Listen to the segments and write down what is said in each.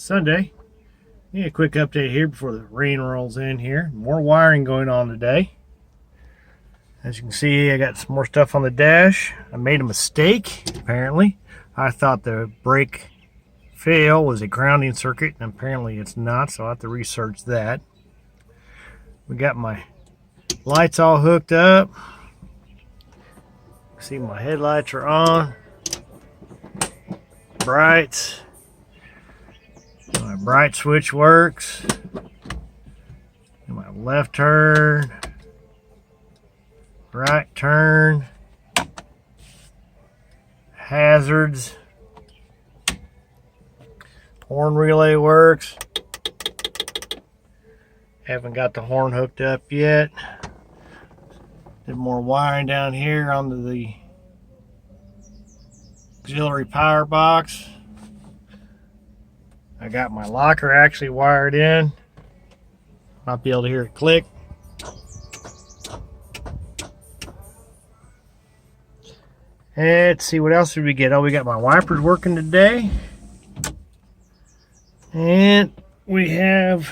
Sunday. Yeah, a quick update here before the rain rolls in here. More wiring going on today. As you can see, I got some more stuff on the dash. I made a mistake, apparently. I thought the brake fail was a grounding circuit, and apparently it's not, so I'll have to research that. We got my lights all hooked up. See, my headlights are on. Brights. My bright switch works. And my left turn. Right turn. Hazards. Horn relay works. Haven't got the horn hooked up yet. Did more wiring down here onto the auxiliary power box. I got my locker actually wired in. Might be able to hear it click. And let's see, what else did we get? Oh, we got my wipers working today. And we have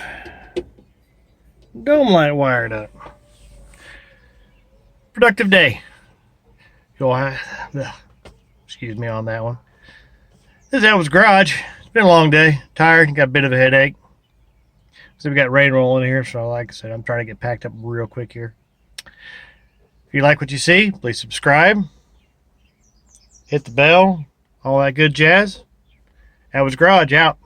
dome light wired up. Productive day. Excuse me on that one. This is Elvis Garage. It's been a long day. Tired. Got a bit of a headache. So we got rain rolling here. So like I said, I'm trying to get packed up real quick here. If you like what you see, please subscribe. Hit the bell. All that good jazz. Elvis Garage out.